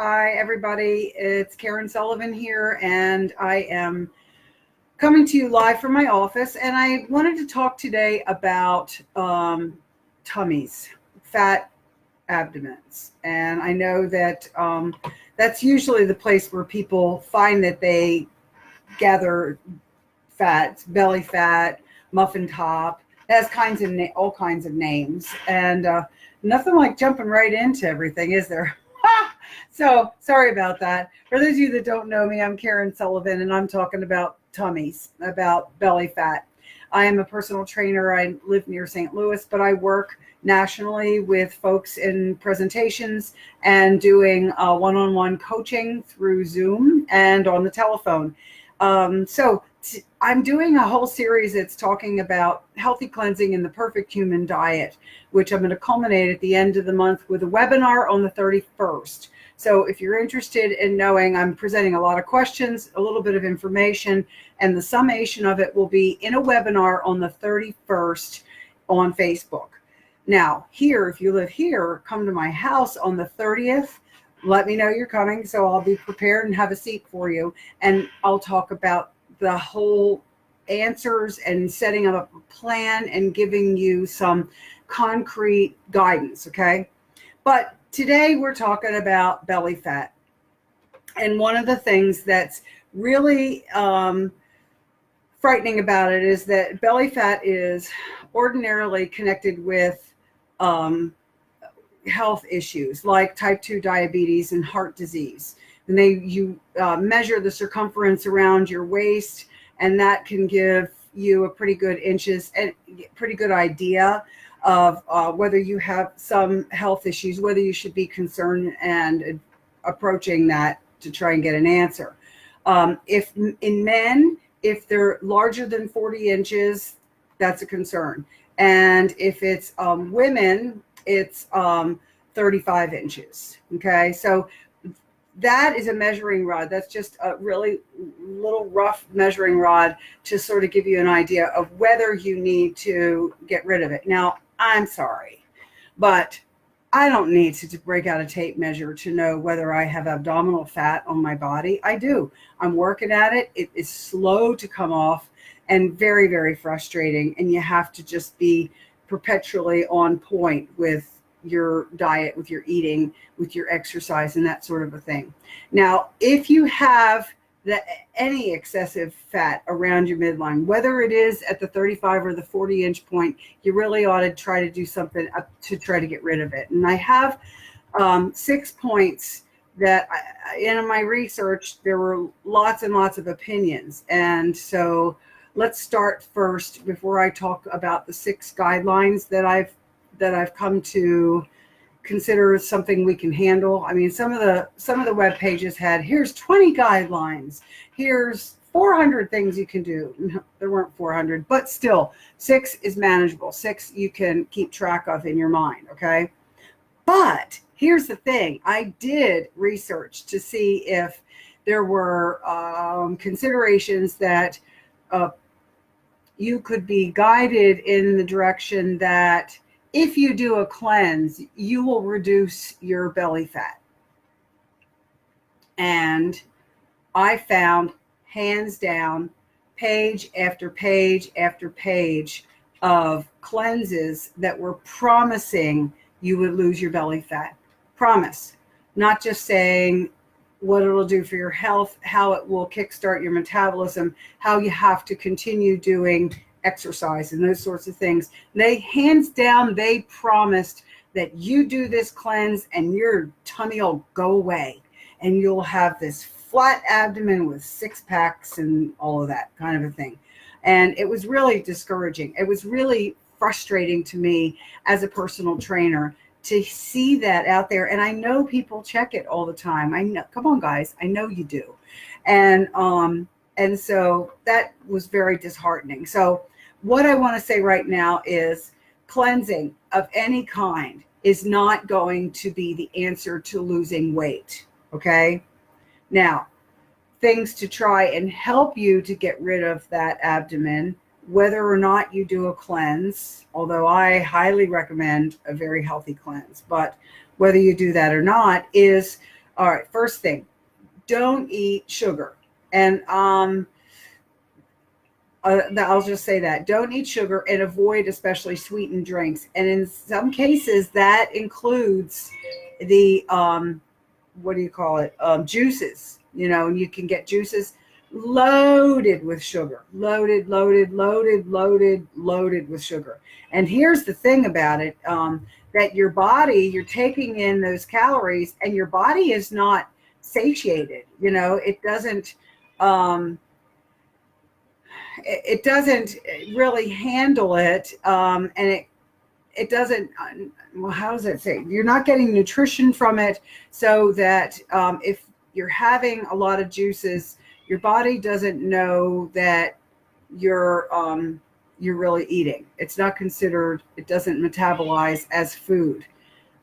Hi, everybody. It's Karen Sullivan here, and I am coming to you live from my office. And I wanted to talk today about tummies, fat abdomens. And I know that that's usually the place where people find that they gather fat, belly fat, muffin top. It has all kinds of names, and nothing like jumping right into everything, is there? So sorry about that. For those of you that don't know me, I'm Karen Sullivan, and I'm talking about tummies, about belly fat. I am a personal trainer. I live near St. Louis, but I work nationally with folks in presentations and doing one-on-one coaching through Zoom and on the telephone. I'm doing a whole series that's talking about healthy cleansing and the perfect human diet, which I'm going to culminate at the end of the month with a webinar on the 31st. So if you're interested in knowing, I'm presenting a lot of questions, a little bit of information, and the summation of it will be in a webinar on the 31st on Facebook. Now, here, if you live here, come to my house on the 30th. Let me know you're coming, so I'll be prepared and have a seat for you. And I'll talk about the whole answers and setting up a plan and giving you some concrete guidance, okay? But today we're talking about belly fat. And one of the things that's really frightening about it is that belly fat is ordinarily connected with health issues like type 2 diabetes and heart disease. And you measure the circumference around your waist, and that can give you a pretty good pretty good idea of whether you have some health issues, whether you should be concerned and approaching that to try and get an answer. If in men, if they're larger than 40 inches, that's a concern. And if it's women, it's 35 inches. Okay, so that is a measuring rod. That's just a really little rough measuring rod to sort of give you an idea of whether you need to get rid of it. Now, I'm sorry, but I don't need to break out a tape measure to know whether I have abdominal fat on my body. I do. I'm working at it. It is slow to come off and very, very frustrating. And you have to just be perpetually on point with your diet, with your eating, with your exercise, and that sort of a thing. Now, if you have any excessive fat around your midline, whether it is at the 35 or the 40 inch point, you really ought to try to do something to try to get rid of it. And I have 6 points that in my research, there were lots and lots of opinions. And so let's start first before I talk about the 6 guidelines that I've come to consider something we can handle. I mean, some of the web pages had, here's 20 guidelines, here's 400 things you can do. No, there weren't 400, but still 6 is manageable. 6 you can keep track of in your mind, okay? But here's the thing. I did research to see if there were considerations that you could be guided in the direction that if you do a cleanse, you will reduce your belly fat. And I found, hands down, page after page after page of cleanses that were promising you would lose your belly fat. Promise. Not just saying what it'll do for your health, how it will kickstart your metabolism, how you have to continue doing exercise and those sorts of things. Hands down, they promised that you do this cleanse and your tummy will go away and you'll have this flat abdomen with 6 packs and all of that kind of a thing. And it was really discouraging. It was really frustrating to me as a personal trainer to see that out there. And I know people check it all the time. I know, come on guys, I know you do. And so that was very disheartening. So what I want to say right now is cleansing of any kind is not going to be the answer to losing weight. Okay. Now, things to try and help you to get rid of that abdomen, whether or not you do a cleanse, although I highly recommend a very healthy cleanse, but whether you do that or not is All right, first thing, don't eat sugar. And I'll just say that. Don't eat sugar and avoid especially sweetened drinks. And in some cases, that includes the, what do you call it? Juices. You can get juices loaded with sugar, loaded with sugar. And here's the thing about it, that your body, you're taking in those calories and your body is not satiated. It doesn't, it doesn't really handle it, and it doesn't, well, how does it say, you're not getting nutrition from it, so that if you're having a lot of juices, your body doesn't know that you're really eating. It's not considered, it doesn't metabolize as food.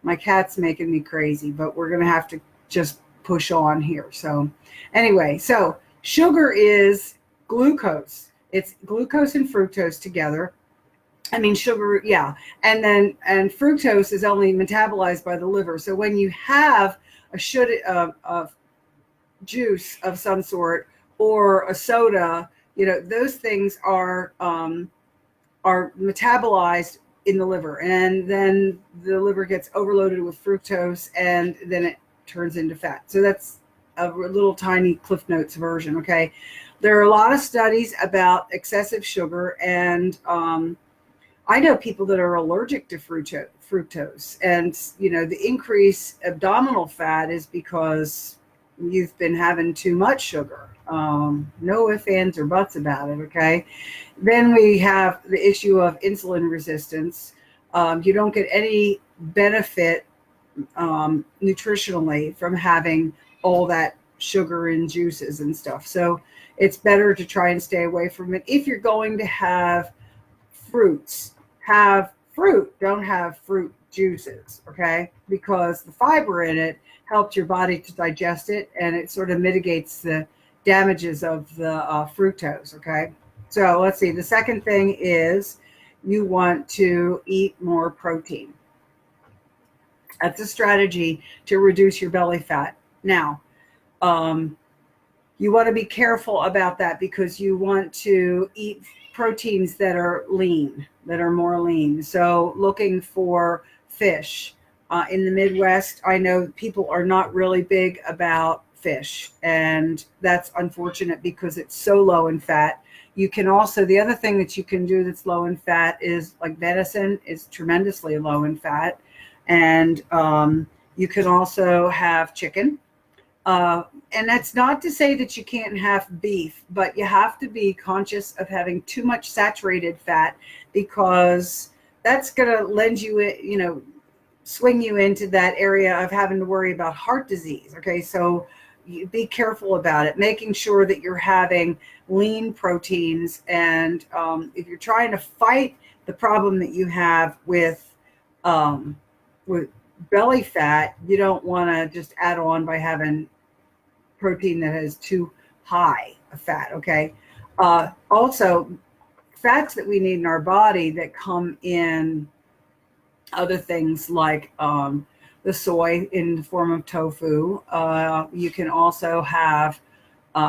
My cat's making me crazy, but we're going to have to just push on here. So anyway, so sugar is glucose. It's glucose and fructose together. I mean, sugar, yeah. And fructose is only metabolized by the liver. So when you have a juice of some sort or a soda, those things are metabolized in the liver, and then the liver gets overloaded with fructose, and then it turns into fat. So that's a little tiny Cliff Notes version. Okay. There are a lot of studies about excessive sugar, and I know people that are allergic to fructose, and the increased abdominal fat is because you've been having too much sugar. No ifs, ands, or buts about it. Okay. Then we have the issue of insulin resistance. You don't get any benefit nutritionally from having all that sugar and juices and stuff. So it's better to try and stay away from it. If you're going to have fruits, have fruit, don't have fruit juices, okay? Because the fiber in it helps your body to digest it, and it sort of mitigates the damages of the fructose, okay? So let's see. The second thing is you want to eat more protein. That's a strategy to reduce your belly fat. Now, you want to be careful about that, because you want to eat proteins that are lean, that are more lean. So looking for fish. In the Midwest, I know people are not really big about fish, and that's unfortunate because it's so low in fat. You can also, the other thing that you can do that's low in fat is, like, venison is tremendously low in fat. And you can also have chicken. And that's not to say that you can't have beef, but you have to be conscious of having too much saturated fat, because that's going to lend you, swing you into that area of having to worry about heart disease. Okay. So you be careful about it, making sure that you're having lean proteins. And if you're trying to fight the problem that you have with belly fat, you don't want to just add on by having protein that has too high a fat. Okay. Also, fats that we need in our body that come in other things like the soy in the form of tofu. You can also have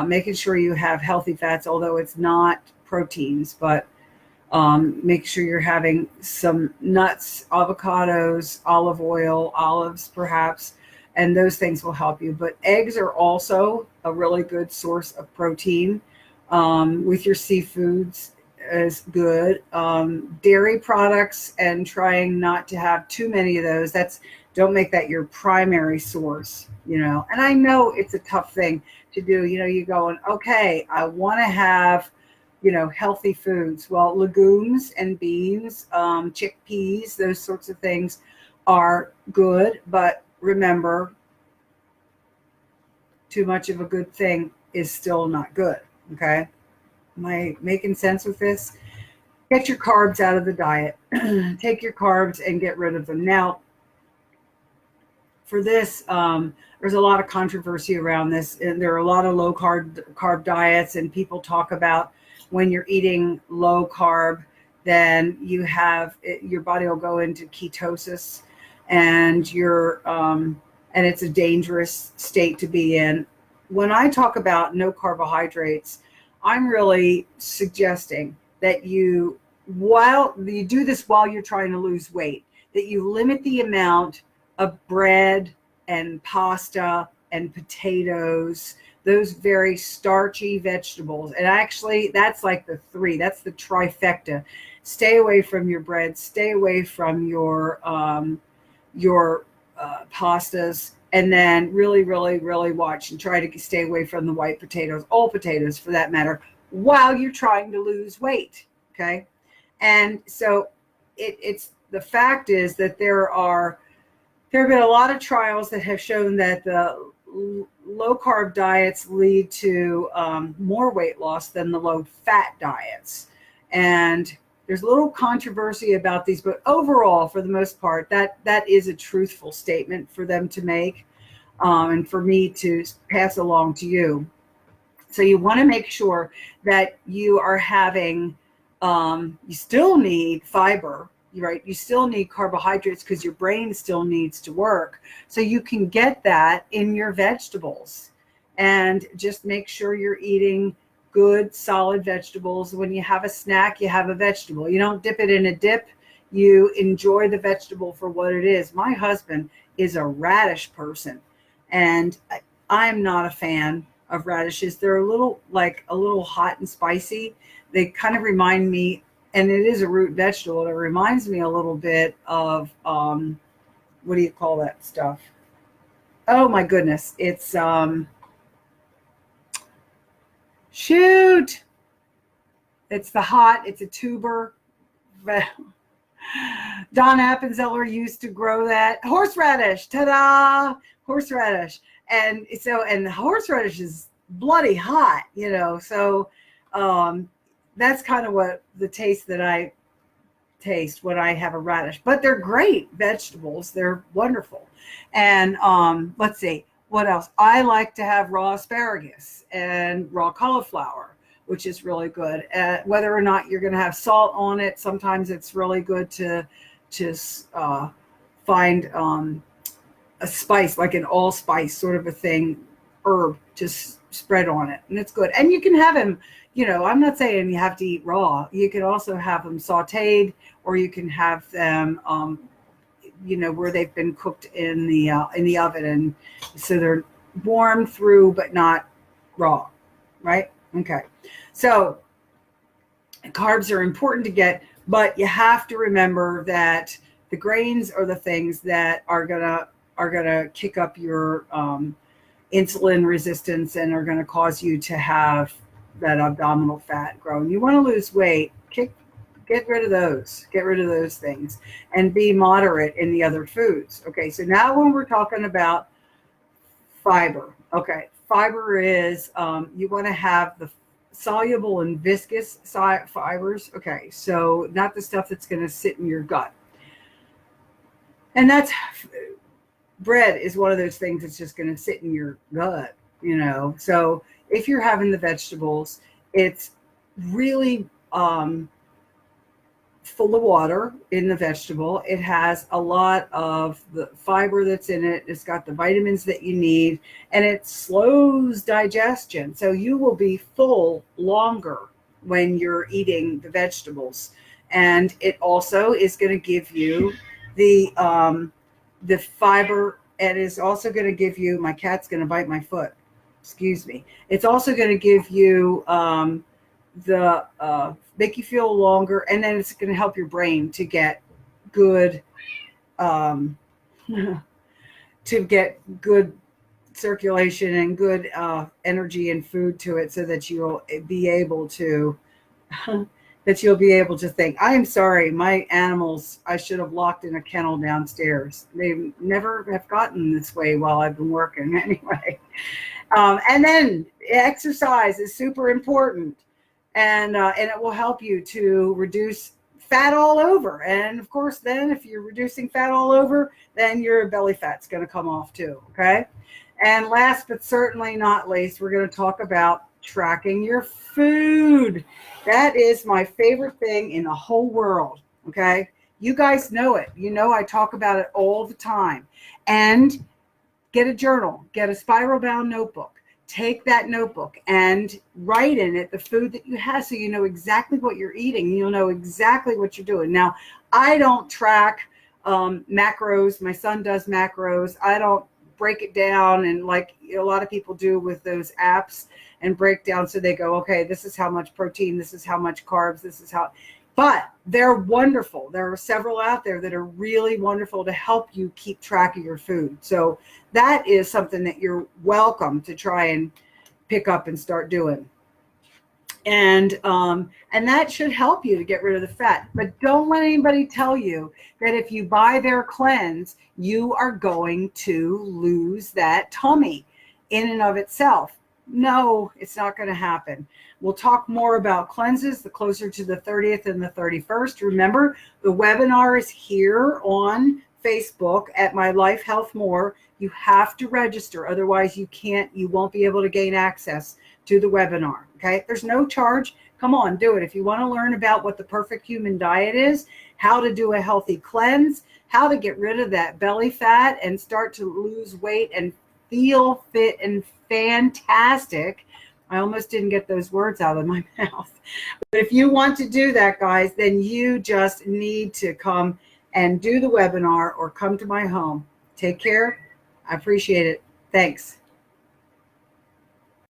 making sure you have healthy fats, although it's not proteins, but make sure you're having some nuts, avocados, olive oil, olives perhaps, and those things will help you. But eggs are also a really good source of protein. With your seafoods is good. Dairy products, and trying not to have too many of those. Don't make that your primary source, And I know it's a tough thing to do. You're going, okay, I want to have, healthy foods. Well, legumes and beans, chickpeas, those sorts of things are good. But remember, too much of a good thing is still not good. Okay. Am I making sense with this? Get your carbs out of the diet. Take your carbs and get rid of them. Now, for this, there's a lot of controversy around this, and there are a lot of low carb diets, and people talk about when you're eating low carb, then your body will go into ketosis, and and it's a dangerous state to be in. When I talk about no carbohydrates, I'm really suggesting that while you do this while you're trying to lose weight, that you limit the amount of bread and pasta and potatoes, those very starchy vegetables. And actually, that's like the three, that's the trifecta. Stay away from your bread, stay away from your pastas, and then really, really, really watch and try to stay away from the white potatoes, all potatoes for that matter, while you're trying to lose weight. Okay. And so it's the fact is that there have been a lot of trials that have shown that the low carb diets lead to more weight loss than the low fat diets. And there's a little controversy about these, but overall, for the most part, that is a truthful statement for them to make, and for me to pass along to you. So you want to make sure that you are having, you still need fiber, right? You still need carbohydrates because your brain still needs to work. So you can get that in your vegetables, and just make sure you're eating good, solid vegetables. When you have a snack, you have a vegetable. You don't dip it in a dip. You enjoy the vegetable for what it is. My husband is a radish person, and I'm not a fan of radishes. They're a little hot and spicy. They kind of remind me, and it is a root vegetable. It reminds me a little bit of, what do you call that stuff? Oh my goodness. It's, shoot. It's a tuber. Don Appenzeller used to grow that. Horseradish. Ta-da! Horseradish. And the horseradish is bloody hot, so that's kind of what the taste that I taste when I have a radish. But they're great vegetables. They're wonderful. And let's see, what else? I like to have raw asparagus and raw cauliflower, which is really good. Whether or not you're going to have salt on it, sometimes it's really good to find a spice, like an allspice sort of a thing, herb, to spread on it, and it's good. And you can have them, I'm not saying you have to eat raw. You can also have them sauteed, or you can have them, where they've been cooked in the oven, and so they're warmed through but not raw, right? Okay. So carbs are important to get, but you have to remember that the grains are the things that are gonna kick up your insulin resistance and are going to cause you to have that abdominal fat growing. You want to lose weight, get rid of those things, and be moderate in the other foods. Okay, so now when we're talking about fiber, okay, fiber is, you want to have the soluble and viscous fibers. Okay, so not the stuff that's going to sit in your gut. And bread is one of those things that's just going to sit in your gut, So if you're having the vegetables, it's really full of water in the vegetable. It has a lot of the fiber that's in it. It's got the vitamins that you need, and it slows digestion. So you will be full longer when you're eating the vegetables. And it also is going to give you the fiber, and is also going to give you, my cat's going to bite my foot, excuse me. It's also going to give you make you feel longer, and then it's going to help your brain to get good circulation and good energy and food to it, so that you'll be able to think. I am sorry, my animals, I should have locked in a kennel downstairs. They never have gotten this way while I've been working anyway. And then exercise is super important, and it will help you to reduce fat all over. And of course, then if you're reducing fat all over, then your belly fat's going to come off too. Okay. And last but certainly not least, we're going to talk about tracking your food. That is my favorite thing in the whole world. Okay. You guys know it. I talk about it all the time. And get a journal, get a spiral bound notebook. Take that notebook and write in it the food that you have so you know exactly what you're eating. You'll know exactly what you're doing. Now, I don't track macros. My son does macros. I don't break it down and like a lot of people do with those apps and break down so they go, okay, this is how much protein, this is how much carbs, this is how, but they're wonderful. There are several out there that are really wonderful to help you keep track of your food. So that is something that you're welcome to try and pick up and start doing. And that should help you to get rid of the fat. But don't let anybody tell you that if you buy their cleanse, you are going to lose that tummy in and of itself. No, it's not going to happen. We'll talk more about cleanses the closer to the 30th and the 31st. Remember, the webinar is here on Facebook at My Life Health More. You have to register. Otherwise, you won't be able to gain access to the webinar. Okay. There's no charge. Come on, do it. If you want to learn about what the perfect human diet is, how to do a healthy cleanse, how to get rid of that belly fat and start to lose weight and feel fit and fantastic. I almost didn't get those words out of my mouth. But if you want to do that, guys, then you just need to come and do the webinar or come to my home. Take care. I appreciate it. Thanks.